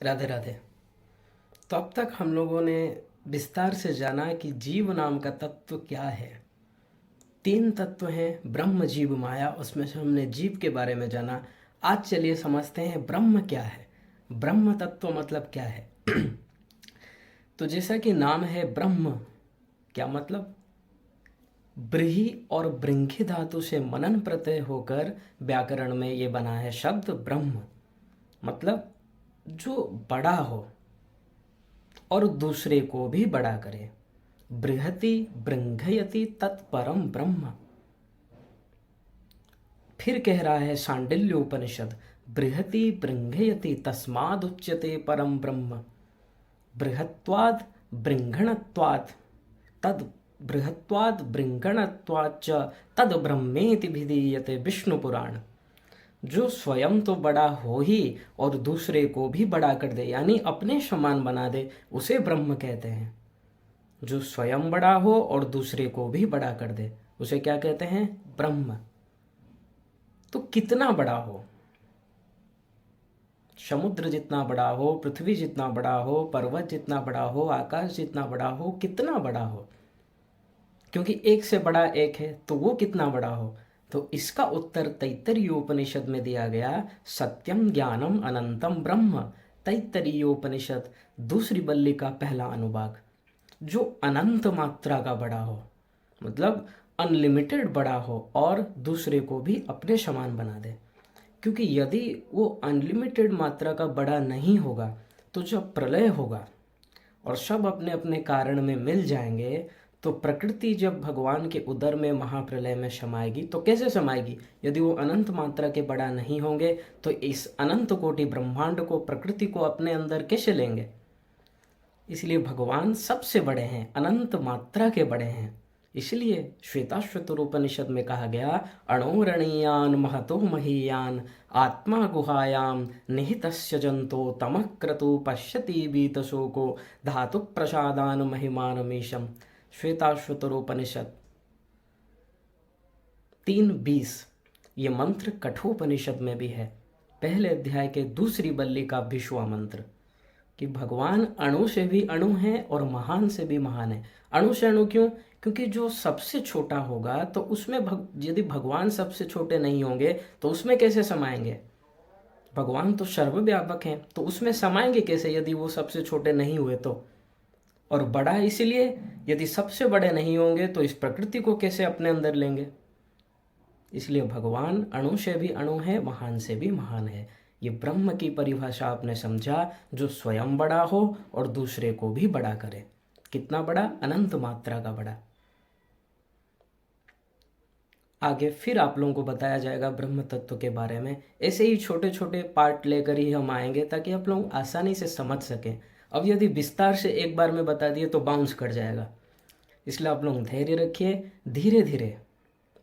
राधे राधे। तो अब तक हम लोगों ने विस्तार से जाना कि जीव नाम का तत्व क्या है। तीन तत्व हैं, ब्रह्म जीव माया। उसमें से हमने जीव के बारे में जाना। आज चलिए समझते हैं ब्रह्म क्या है, ब्रह्म तत्व मतलब क्या है। तो जैसा कि नाम है ब्रह्म, क्या मतलब? ब्रीहि और बृंघि धातु से मनन प्रत्यय होकर व्याकरण में ये बना है शब्द ब्रह्म। मतलब जो बड़ा हो और दूसरे को भी बड़ा करे। बृहति बृंघयति तत्परम ब्रह्म। फिर कह रहा है सांडिल्य उपनिषद, बृहति बृंघयति तस्मादुच्यते परम ब्रह्म। बृहत्वाद बृंघणत्वात् तद बृहत्वाद बृंघणत्वाच्च तद ब्रह्मेति भिधीयते विष्णु पुराण। जो स्वयं तो बड़ा हो ही और दूसरे को भी बड़ा कर दे, यानी अपने समान बना दे, उसे ब्रह्म कहते हैं। जो स्वयं बड़ा हो और दूसरे को भी बड़ा कर दे, उसे क्या कहते हैं? ब्रह्म। तो कितना बड़ा हो? समुद्र जितना बड़ा हो, पृथ्वी जितना बड़ा हो, पर्वत जितना बड़ा हो, आकाश जितना बड़ा हो, कितना बड़ा हो? क्योंकि एक से बड़ा एक है, तो वो कितना बड़ा हो? तो इसका उत्तर तैत्तरीय उपनिषद में दिया गया, सत्यम ज्ञानम अनंतम ब्रह्म। तैत्तरीय उपनिषद दूसरी बल्ली का पहला अनुभाग। जो अनंत मात्रा का बड़ा हो, मतलब अनलिमिटेड बड़ा हो और दूसरे को भी अपने समान बना दे। क्योंकि यदि वो अनलिमिटेड मात्रा का बड़ा नहीं होगा, तो जब प्रलय होगा और सब अपने अपने कारण में मिल जाएंगे, तो प्रकृति जब भगवान के उदर में महाप्रलय में समाएगी, तो कैसे समाएगी? यदि वो अनंत मात्रा के बड़ा नहीं होंगे, तो इस अनंत कोटि ब्रह्मांड को, प्रकृति को अपने अंदर कैसे लेंगे? इसलिए भगवान सबसे बड़े हैं, अनंत मात्रा के बड़े हैं। इसलिए श्वेताश्वतर उपनिषद में कहा गया, अणोरणीयान महतो महीयान आत्मा गुहायाम निहितस्य जंतो तमः क्रतु पश्यति बीतशोको धातु प्रसादान महिमानमीशम। श्वेताश्वतर उपनिषद 3:20। ये मंत्र कठोपनिषद में भी है, पहले अध्याय के दूसरी बल्ली का 20वां मंत्र, कि भगवान अणु से भी अणु है और महान से भी महान है। अणु से अणु क्यों? क्योंकि जो सबसे छोटा होगा, तो उसमें यदि भगवान सबसे छोटे नहीं होंगे, तो उसमें कैसे समाएंगे? भगवान तो सर्वव्यापक हैं, तो उसमें समाएंगे कैसे यदि वो सबसे छोटे नहीं हुए तो? और बड़ा इसलिए, यदि सबसे बड़े नहीं होंगे तो इस प्रकृति को कैसे अपने अंदर लेंगे? इसलिए भगवान अणु से भी अणु है, महान से भी महान है। ये ब्रह्म की परिभाषा आपने समझा, जो स्वयं बड़ा हो और दूसरे को भी बड़ा करे। कितना बड़ा? अनंत मात्रा का बड़ा। आगे फिर आप लोगों को बताया जाएगा ब्रह्म तत्व के बारे में। ऐसे ही छोटे छोटे पार्ट लेकर ही हम आएंगे, ताकि आप लोग आसानी से समझ सकें। अब यदि विस्तार से एक बार में बता दिए तो बाउंस कर जाएगा। इसलिए आप लोग धैर्य रखिए, धीरे धीरे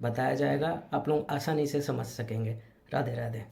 बताया जाएगा, आप लोग आसानी से समझ सकेंगे। राधे राधे।